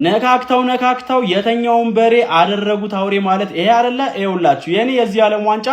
ነካክታው የተኛውን በሬ አደረጉት አውሬ ማለት ይሄ አይደለ? ይኸውላችሁ የኔ የዚህ ዓለም ዋንጫ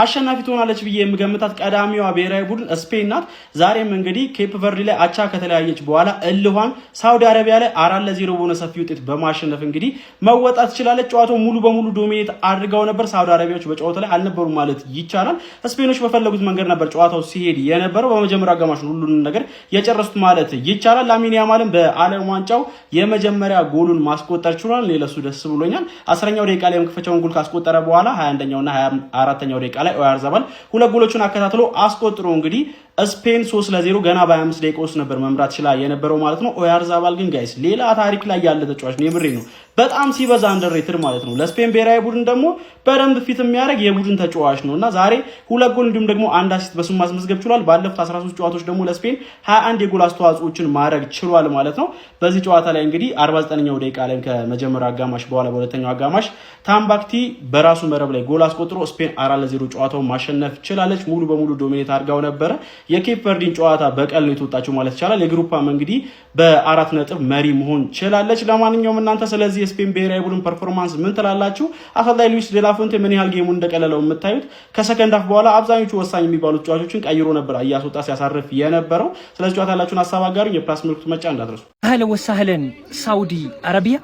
አሸናፊ ትሆናለች ብዬ የምገምታት ቀዳሚዋ ብሔራዊ ቡድን ስፔን ናት። ዛሬም እንግዲህ ኬፕ ቨርዲ ላይ አቻ ከተለያየች በኋላ እልኋን ሳውዲ አረቢያ ላይ 4-0 በሆነ ሰፊ ውጤት በማሸነፍ እንግዲህ መወጣት ትችላለች። ጨዋታው ሙሉ በሙሉ ዶሚኔት አድርገው ነበር። ሳውዲ አረቢያዎች በጨዋታው ላይ አልነበሩም ማለት ይቻላል። ስፔኖች በፈለጉት መንገድ ነበር ጨዋታው ሲሄድ የነበረው። በመጀመሪያ አጋማሽ ሁሉንም ነገር የጨረሱት ማለት ይቻላል። ላሚን ያማልም በዓለም ዋንጫው የመጀመሪያ ጎሉን ማስቆጠር ችሏል። ለሱ ደስ ብሎኛል። 10ኛው ደቂቃ ላይ የመክፈቻውን ጎል ካስቆጠረ በኋላ 21ኛውና 24ኛው ደቂቃ ላይ ኦያርዛባል ሁለት ጎሎችን አከታትሎ አስቆጥሮ እንግዲህ ስፔን 3-0 ገና በ25 ደቂቃ ውስጥ ነበር መምራት ይችላል የነበረው ማለት ነው። ኦያርዛባል ግን ጋይስ ሌላ ታሪክ ላይ ያለ ተጫዋች ነው። የምሬ ነው። በጣም ሲበዛ አንደርሬትድ ማለት ነው። ለስፔን ብሔራዊ ቡድን ደግሞ በደንብ ፊት የሚያደርግ የቡድን ተጫዋች ነውና ዛሬ ሁለት ጎል እንዲሁም ደግሞ አንድ አሲስት በስሙ ማስመዝገብ ችሏል። ባለፉት 13 ጨዋታዎች ደግሞ ለስፔን 21 የጎል አስተዋጽኦችን ማድረግ ችሏል ማለት ነው። በዚህ ጨዋታ ላይ እንግዲህ 49ኛው ደቂቃ ላይ ከመጀመሪያው አጋማሽ በኋላ በሁለተኛው አጋማሽ ታምባክቲ በራሱ መረብ ላይ ጎል አስቆጥሮ ስፔን 4-0 ጨዋታውን ማሸነፍ ችላለች። ሙሉ በሙሉ ዶሚኔት አድርጋው ነበረ። የኬፕ ቨርዲን ጨዋታ በቀል ነው የተወጣችው ማለት ይቻላል። የግሩፓም እንግዲህ በ4 ነጥብ መሪ መሆን ችላለች። ለማንኛውም እናንተ ስለዚህ የስፔን ብሔራዊ ቡድን ፐርፎርማንስ ምን ትላላችሁ? አሰልጣኝ ሉዊስ ዴላፎንቴ ምን ያህል ጌሙን እንደቀለለው የምታዩት ከሰከንድ ሃፍ በኋላ አብዛኞቹ ወሳኝ የሚባሉ ተጫዋቾችን ቀይሮ ነበር እያስወጣ ሲያሳርፍ የነበረው። ስለዚህ ጨዋታ ያላችሁን ሀሳብ አጋሩ። የፕላስ ምልክቱ መጫ እንዳትረሱ። አህለን ወሰህለን ሳውዲ አረቢያ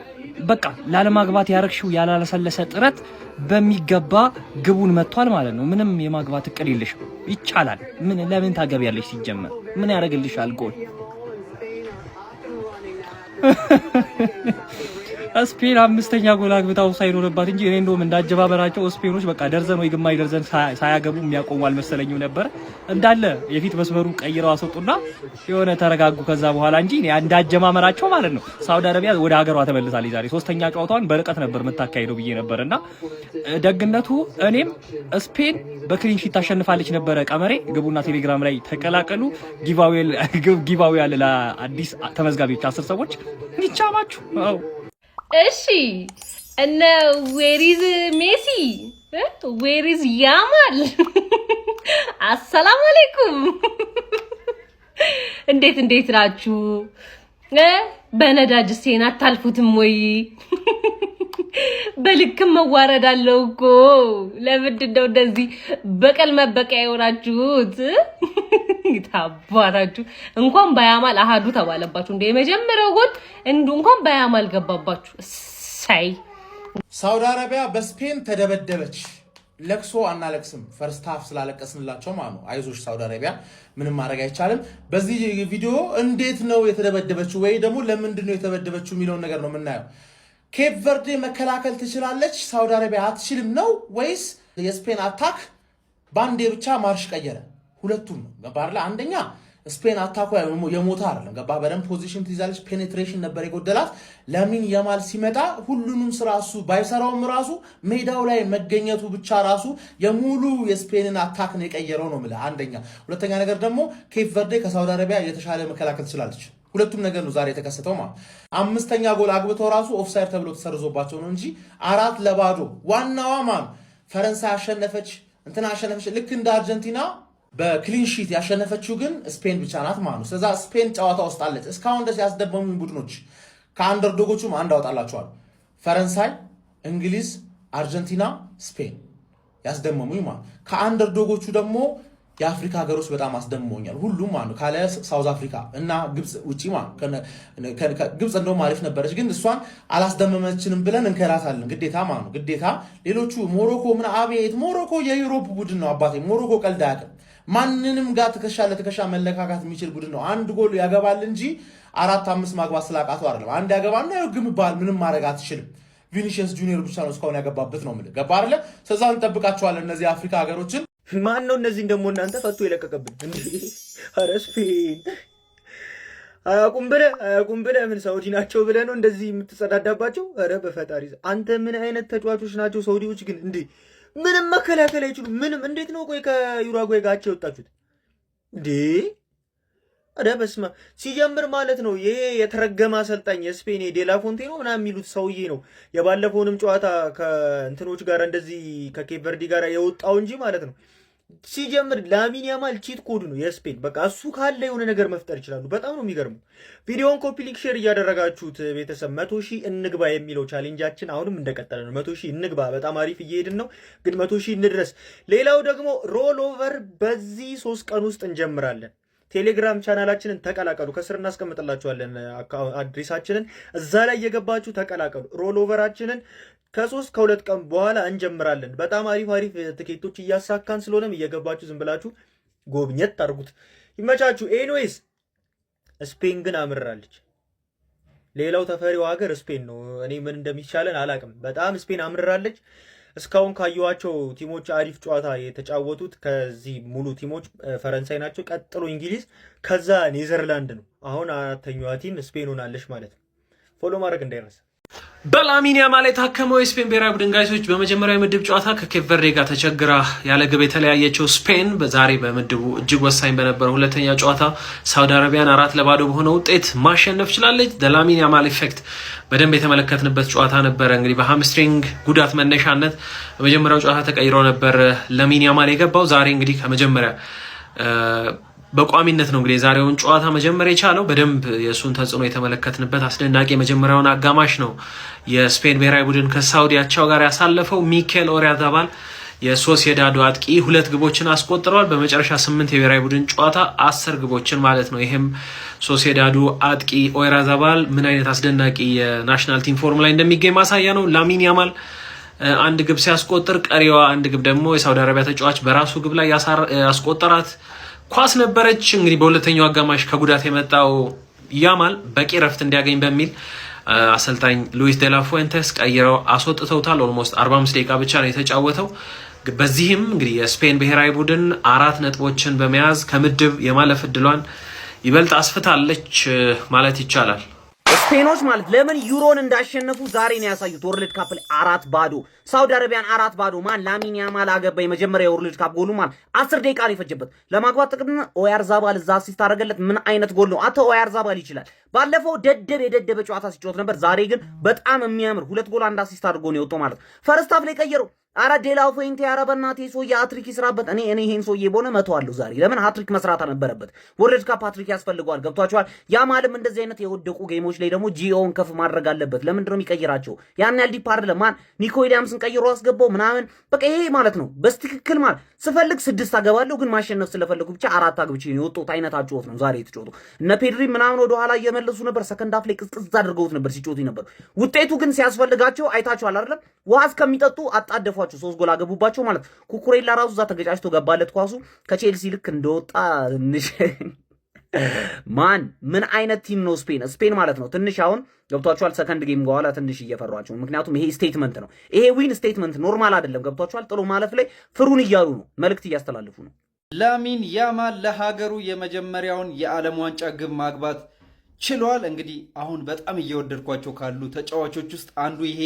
በቃ ላለማግባት ያረክሽው ያላለሰለሰ ጥረት በሚገባ ግቡን መጥቷል ማለት ነው። ምንም የማግባት እቅድ የለሽም። ይቻላል። ለምን ታገቢያለሽ? ሲጀመር ምን ያደርግልሻል? ጎል ስፔን አምስተኛ ጎል አግብታው ሳይኖርባት እንጂ እኔ እንደውም እንዳጀባበራቸው ስፔኖች በቃ ደርዘን ወይ ግማሽ ደርዘን ሳያገቡ የሚያቆሙ አልመሰለኝም ነበር። እንዳለ የፊት መስመሩ ቀይረው አስወጡና የሆነ ተረጋጉ ከዛ በኋላ እንጂ እንዳጀማመራቸው ማለት ነው። ሳውዲ አረቢያ ወደ ሀገሯ ተመልሳለች። ዛሬ ሶስተኛ ጨዋታዋን በርቀት ነበር የምታካሂደው ብዬ ነበርና ደግነቱ እኔም ስፔን በክሊንሺት ታሸንፋለች ነበረ ቀመሬ። ግቡና ቴሌግራም ላይ ተቀላቀሉ። ጊቫዌ ያለ ለአዲስ ተመዝጋቢዎች 10 ሰዎች ይቻማችሁ። እሺ እነ ዌሪዝ ሜሲ ዌሪዝ ያማል አሰላሙ አለይኩም እንዴት ናችሁ? በነዳጅ ሴና አታልፉትም ወይ? በልክም መዋረድ አለው እኮ። ለምንድን ነው እንደዚህ በቀል መበቀያ የሆናችሁት? ታባራችሁ እንኳን በያማል አሃዱ ተባለባችሁ። እንደ የመጀመሪያው ጎል እንኳን በያማል ገባባችሁ። ሳይ ሳውዲ አረቢያ በስፔን ተደበደበች። ለቅሶ አናለቅስም። ፈርስት ሃፍ ስላለቀስንላቸው ማለት ነው። አይዞሽ ሳውዲ አረቢያ ምንም ማድረግ አይቻልም። በዚህ ቪዲዮ እንዴት ነው የተደበደበችው ወይ ደግሞ ለምንድን ነው የተደበደበችው የሚለውን ነገር ነው የምናየው። ኬፕ ቨርዲ መከላከል ትችላለች፣ ሳውዲ አረቢያ አትችልም ነው ወይስ የስፔን አታክ ባንዴ ብቻ ማርሽ ቀየረ? ሁለቱም ነው። ገባ አይደል? አንደኛ ስፔን አታኩ የሞታ አይደለም። ገባ በደንብ ፖዚሽን ትይዛለች። ፔኔትሬሽን ነበር የጎደላት። ላሚን ያማል ሲመጣ ሁሉንም ስራ እሱ ባይሰራውም ራሱ ሜዳው ላይ መገኘቱ ብቻ ራሱ የሙሉ የስፔንን አታክ ነው የቀየረው ነው የምልህ። አንደኛ። ሁለተኛ ነገር ደግሞ ኬፕ ቨርዲ ከሳውዲ አረቢያ የተሻለ መከላከል ትችላለች። ሁለቱም ነገር ነው ዛሬ የተከሰተው ማለት። አምስተኛ ጎል አግብተው ራሱ ኦፍሳይድ ተብሎ ተሰርዞባቸው ነው እንጂ 4-0 ዋናዋ ማን ፈረንሳይ አሸነፈች እንትና አሸነፈች። ልክ እንደ አርጀንቲና በክሊን ሺት ያሸነፈችው ግን ስፔን ብቻ ናት ማለት ነው። ስለዚህ ስፔን ጨዋታ ውስጥ አለች። እስካሁን ድረስ ያስደመሙኝ ቡድኖች ከአንደርዶጎቹም አንድ አወጣላቸዋል። ፈረንሳይ፣ እንግሊዝ፣ አርጀንቲና፣ ስፔን ያስደመሙኝ ማለት። ከአንደርዶጎቹ ደግሞ የአፍሪካ ሀገሮች በጣም አስደምሞኛል። ሁሉም ማለት ካለ ሳውዝ አፍሪካ እና ግብጽ ውጪ ማለት ግብጽ እንደውም አሪፍ ነበረች፣ ግን እሷን አላስደመመችንም ብለን እንከራታለን ግዴታ ማለት ነው። ግዴታ ሌሎቹ ሞሮኮ ምን አቤት ሞሮኮ የዩሮፕ ቡድን ነው አባቴ። ሞሮኮ ቀልድ አያውቅም። ማንንም ጋር ትከሻ ለትከሻ መለካካት የሚችል ቡድን ነው። አንድ ጎል ያገባል እንጂ 4-5 ማግባት ስላቃቱ አይደለም። አንድ ያገባና ይግምባል። ምንም ማድረግ አትችልም። ቪኒሺየስ ጁኒየር ብቻ ነው እስካሁን ያገባበት ነው የምልህ። ገባ አይደለ? ስለዛ እንጠብቃቸዋለን እነዚህ አፍሪካ ሀገሮችን። ማን ነው እነዚህን ደግሞ እናንተ ፈቶ የለቀቀብን እንዴ? ኧረ ስፔን አያውቁም ብለህ ምን ሳውዲ ናቸው ብለህ ነው እንደዚህ የምትጸዳዳባቸው? ኧረ በፈጣሪ አንተ ምን አይነት ተጫዋቾች ናቸው ሳውዲዎች ግን? እንዴ ምንም መከላከል አይችሉም። ምንም እንዴት ነው ቆይ ከዩራጓይ ጋር የወጣችሁት እንዴ? ኧረ በስመ አብ ሲጀምር ማለት ነው ይሄ የተረገመ አሰልጣኝ የስፔን ዴላፎንቴ ነው ምናምን የሚሉት ሰውዬ ነው የባለፈውንም ጨዋታ ከእንትኖች ጋር እንደዚህ ከኬፕ ቨርዲ ጋር የወጣው እንጂ ማለት ነው ሲጀምር ላሚን ያማል ቺት ኮድ ነው የስፔን። በቃ እሱ ካለ የሆነ ነገር መፍጠር ይችላሉ። በጣም ነው የሚገርመው። ቪዲዮውን ኮፒ ሊንክ ሼር እያደረጋችሁት ቤተሰብ 100,000 እንግባ የሚለው ቻሌንጃችን አሁንም እንደቀጠለ ነው። 100,000 እንግባ። በጣም አሪፍ እየሄድን ነው፣ ግን 100,000 እንድረስ። ሌላው ደግሞ ሮል ኦቨር በዚህ 3 ቀን ውስጥ እንጀምራለን። ቴሌግራም ቻናላችንን ተቀላቀሉ። ከስር እናስቀምጥላችኋለን አድሬሳችንን፣ እዛ ላይ የገባችሁ ተቀላቀሉ። ሮል ኦቨራችንን ከ2 ቀን በኋላ እንጀምራለን። በጣም አሪፍ ትኬቶች እያሳካን ስለሆነም እየገባችሁ ዝም ብላችሁ ጎብኘት አድርጉት። ይመቻችሁ። ኤኒዌይስ ስፔን ግን አምራለች። ሌላው ተፈሪው ሀገር ስፔን ነው። እኔ ምን እንደሚቻለን አላቅም። በጣም ስፔን አምራለች። እስካሁን ካየኋቸው ቲሞች አሪፍ ጨዋታ የተጫወቱት ከዚህ ሙሉ ቲሞች ፈረንሳይ ናቸው። ቀጥሎ እንግሊዝ፣ ከዛ ኔዘርላንድ ነው። አሁን አራተኛዋ ቲም ስፔን ሆናለች ማለት ነው። ፎሎ ማድረግ እንዳይረሳ። በላሚን ያማል የታከመው የስፔን ብሔራዊ ቡድን ጋይሶች በመጀመሪያው ምድብ ጨዋታ ከኬፕ ቨርዴ ጋር ተቸግራ ያለ ግብ የተለያየችው ስፔን በዛሬ በምድቡ እጅግ ወሳኝ በነበረው ሁለተኛ ጨዋታ ሳውዲ አረቢያን 4-0 በሆነ ውጤት ማሸነፍ ችላለች። ላሚን ያማል ኢፌክት በደንብ የተመለከትንበት ጨዋታ ነበረ። እንግዲህ በሃምስትሪንግ ጉዳት መነሻነት በመጀመሪያው ጨዋታ ተቀይሮ ነበር ላሚን ያማል የገባው። ዛሬ እንግዲህ ከመጀመሪያ በቋሚነት ነው እንግዲህ የዛሬውን ጨዋታ መጀመሪያ የቻለው። በደንብ የእሱን ተጽዕኖ የተመለከትንበት አስደናቂ የመጀመሪያውን አጋማሽ ነው የስፔን ብሔራዊ ቡድን ከሳውዲ አቻው ጋር ያሳለፈው። ሚኬል ኦያርዛባል የሶሲዳዱ አጥቂ 2 ግቦችን አስቆጥረዋል። በመጨረሻ 8 የብሔራዊ ቡድን ጨዋታ 10 ግቦችን ማለት ነው። ይህም ሶሲዳዱ አጥቂ ኦያርዛባል ምን አይነት አስደናቂ የናሽናል ቲም ፎርም ላይ እንደሚገኝ ማሳያ ነው። ላሚን ያማል 1 ግብ ሲያስቆጥር ቀሪዋ 1 ግብ ደግሞ የሳውዲ አረቢያ ተጫዋች በራሱ ግብ ላይ ያስቆጠራት ኳስ ነበረች። እንግዲህ በሁለተኛው አጋማሽ ከጉዳት የመጣው ያማል በቂ ረፍት እንዲያገኝ በሚል አሰልጣኝ ሉዊስ ዴላ ፉዌንቴስ ቀይረው አስወጥተውታል። ኦልሞስት 45 ደቂቃ ብቻ ነው የተጫወተው። በዚህም እንግዲህ የስፔን ብሔራዊ ቡድን 4 ነጥቦችን በመያዝ ከምድብ የማለፍ እድሏን ይበልጥ አስፍታለች ማለት ይቻላል። ስፔኖች ማለት ለምን ዩሮን እንዳሸነፉ ዛሬ ነው ያሳዩት። ወርልድ ካፕ ላይ 4-0 ሳውዲ አረቢያን 4-0 ማን ላሚን ያማል አገባ። የመጀመሪያ የወርልድ ካፕ ጎሉ ማለት 10 ደቂቃ ነው የፈጀበት ለማግባት። ጥቅም ኦያርዛባል እዛ አሲስት አደረገለት። ምን አይነት ጎል ነው! አቶ ኦያርዛባል ይችላል። ባለፈው የደደበ ጨዋታ ሲጫወት ነበር። ዛሬ ግን በጣም የሚያምር 2 ጎል 1 አሲስት አድርጎ ነው የወጣው ማለት። ፈርስት ሃፍ ላይ ቀየረው። አረ ዴላ ፉዌንቴ አረበናቴ ሶያ ሃትሪክ ይስራበት። እኔ ይሄን ሶዬ ቦነ መተዋለሁ ዛሬ። ለምን ሃትሪክ መስራት አልነበረበት? ወርልድ ካፕ ሃትሪክ ያስፈልገዋል። ገብቷቸዋል። ያማልም እንደዚህ አይነት የወደቁ ጌሞች ላይ ደግሞ ጂኦን ከፍ ማድረግ አለበት። ለምንድን ነው የሚቀይራቸው? ያን ያህል ዲፕ አይደለም። ማን ኒኮ ዊሊያምስን ቀይሮ አስገባው ምናምን። በቃ ይሄ ማለት ነው በስትክክል ማለት ስፈልግ 6 አገባለሁ፣ ግን ማሸነፍ ስለፈለኩ ብቻ 4 አግብቼ ነው የወጡት አይነታቸው ወፍ ነው ዛሬ የተጫወቱ። እነ ፔድሪ ምናምን ወደ ኋላ እየመለሱ ነበር። ሰከንድ ሃፍ ላይ ቅዝቅዝ አድርገውት ነበር ሲጫወቱ ነበር። ውጤቱ ግን ሲያስፈልጋቸው አይታችኋል አይደለም? ውሃ እስከሚጠጡ አጣደፏቸው። 3 ጎል አገቡባቸው ማለት። ኩኩሬላ ራሱ እዛ ተገጫጭቶ ገባለት ኳሱ። ከቼልሲ ልክ እንደወጣ ማን ምን አይነት ቲም ነው ስፔን ማለት ነው። ትንሽ አሁን ገብቷቸዋል። ሰከንድ ጌም በኋላ ትንሽ እየፈሯቸው፣ ምክንያቱም ይሄ ስቴትመንት ነው። ይሄ ዊን ስቴትመንት ኖርማል አይደለም። ገብቷቸዋል። ጥሎ ማለፍ ላይ ፍሩን እያሉ ነው፣ መልእክት እያስተላልፉ ነው። ላሚን ያማል ለሀገሩ የመጀመሪያውን የዓለም ዋንጫ ግብ ማግባት ችሏል። እንግዲህ አሁን በጣም እየወደድኳቸው ካሉ ተጫዋቾች ውስጥ አንዱ ይሄ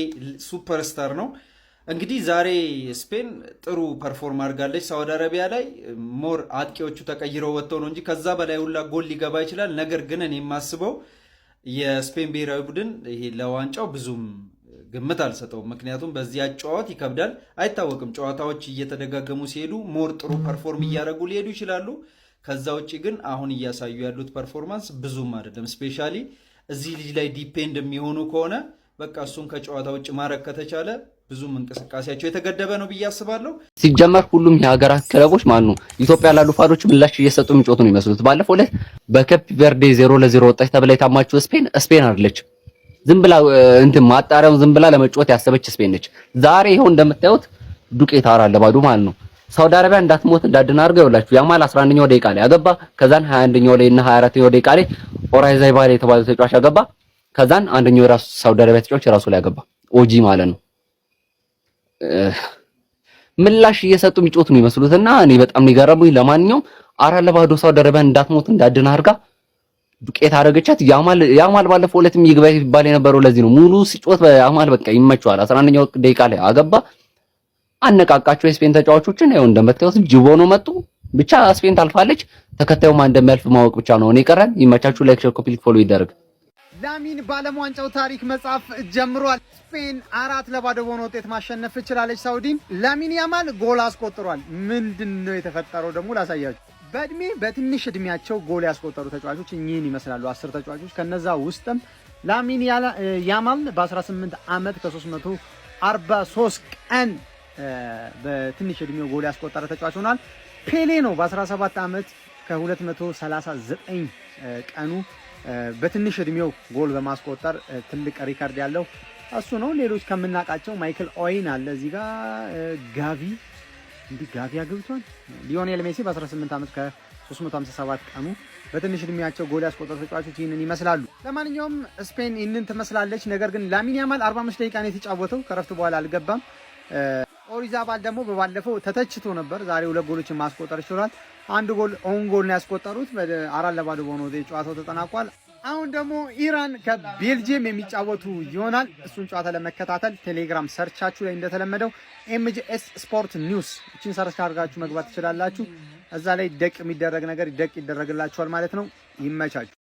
ሱፐርስታር ነው። እንግዲህ ዛሬ ስፔን ጥሩ ፐርፎርም አድርጋለች። ሳውዲ አረቢያ ላይ ሞር አጥቂዎቹ ተቀይረው ወጥተው ነው እንጂ ከዛ በላይ ሁላ ጎል ሊገባ ይችላል። ነገር ግን እኔ የማስበው የስፔን ብሔራዊ ቡድን ይሄ ለዋንጫው ብዙም ግምት አልሰጠውም። ምክንያቱም በዚህ አጨዋወት ይከብዳል፣ አይታወቅም። ጨዋታዎች እየተደጋገሙ ሲሄዱ ሞር ጥሩ ፐርፎርም እያደረጉ ሊሄዱ ይችላሉ። ከዛ ውጭ ግን አሁን እያሳዩ ያሉት ፐርፎርማንስ ብዙም አይደለም። ስፔሻሊ እዚህ ልጅ ላይ ዲፔንድ የሚሆኑ ከሆነ በቃ እሱን ከጨዋታ ውጭ ማድረግ ከተቻለ ብዙም እንቅስቃሴያቸው የተገደበ ነው ብዬ አስባለሁ። ሲጀመር ሁሉም የሀገራት ክለቦች ማን ነው ኢትዮጵያ ላሉ ፋኖች ምላሽ እየሰጡ የሚጮቱ ነው የሚመስሉት። ባለፈው ዕለት በኬፕ ቨርዴ 0-0 ወጣች ተብላ የታማችው ስፔን አይደለችም። ዝም ብላ ማጣሪያውን ዝም ብላ ለመጫወት ያሰበች ስፔን ነች። ዛሬ ይኸው እንደምታዩት ዱቄት 4-0 ማለት ነው። ሳውዲ አረቢያ እንዳትሞት እንዳድና አድርገው ይላችሁ። ያማል 11ኛው ደቂቃ ላይ አገባ። ከዛን 21ኛው ላይ እና 24ኛው ደቂቃ ላይ ኦያርዛባል የተባለው ተጫዋች አገባ። ከዛን አንደኛው ራሱ ሳውዲ አረቢያ ተጫዋች ራሱ ላይ አገባ። ኦጂ ማለት ነው። ምላሽ እየሰጡ የሚጮቱ ነው የሚመስሉትና እኔ በጣም ይገርሙኝ። ለማንኛውም 4-0 ሳውዲ አረቢያ እንዳትሞት እንዳድና አድርጋ ዱቄት አደረገቻት። ያማል ባለፈው ዕለትም ይግባ ይባል የነበረው ለዚህ ነው። ሙሉ ሲጮት ያማል በቃ ይመቸዋል። 11ኛው ደቂቃ ላይ አገባ። አነቃቃቸው የስፔን ተጫዋቾችን። ያው እንደምታዩት ጅቦ ነው መጡ። ብቻ ስፔን ታልፋለች። ተከታዩ ማን እንደሚያልፍ ማወቅ ብቻ ነው እኔ ቀረን። ይመቻችሁ። ላይክ፣ ሼር፣ ኮፒ ሊንክ ፎሎ ይደረግ። ላሚን በዓለም ዋንጫው ታሪክ መጻፍ ጀምሯል። ስፔን 4-0 በሆነ ውጤት ማሸነፍ ትችላለች ሳውዲን። ላሚን ያማል ጎል አስቆጥሯል። ምንድነው የተፈጠረው ደግሞ ላሳያችሁ። በትንሽ እድሜያቸው ጎል ያስቆጠሩ ተጫዋቾች እኚህን ይመስላሉ። 10 ተጫዋቾች። ከነዛ ውስጥም ላሚን ያማል በ18 ዓመት ከ343 ቀን በትንሽ እድሜው ጎል ያስቆጠረ ተጫዋች ሆኗል። ፔሌ ነው በ17 ዓመት ከ239 ቀኑ በትንሽ እድሜው ጎል በማስቆጠር ትልቅ ሪካርድ ያለው እሱ ነው። ሌሎች ከምናውቃቸው ማይክል ኦዌን አለ እዚህ ጋር፣ ጋቪ አግብቷል። ሊዮኔል ሜሲ በ18 ዓመት ከ357 ቀኑ በትንሽ እድሜያቸው ጎል ያስቆጠሩ ተጫዋቾች ይህንን ይመስላሉ። ለማንኛውም ስፔን ይህንን ትመስላለች። ነገር ግን ላሚን ያማል 45 ደቂቃ ነው የተጫወተው፣ ከረፍት በኋላ አልገባም። ኦሪዛባል ደግሞ በባለፈው ተተችቶ ነበር። ዛሬ 2 ጎሎችን ማስቆጠር ችሏል። 1 ጎል ኦን ጎል ነው ያስቆጠሩት። 4-0 በሆነ ውጤት ጨዋታው ተጠናቋል። አሁን ደግሞ ኢራን ከቤልጂየም የሚጫወቱ ይሆናል። እሱን ጨዋታ ለመከታተል ቴሌግራም ሰርቻችሁ ላይ እንደተለመደው ኤምጂኤስ ስፖርት ኒውስ እቺን ሰርች አድርጋችሁ መግባት ትችላላችሁ። እዛ ላይ ደቅ የሚደረግ ነገር ደቅ ይደረግላችኋል ማለት ነው። ይመቻችሁ።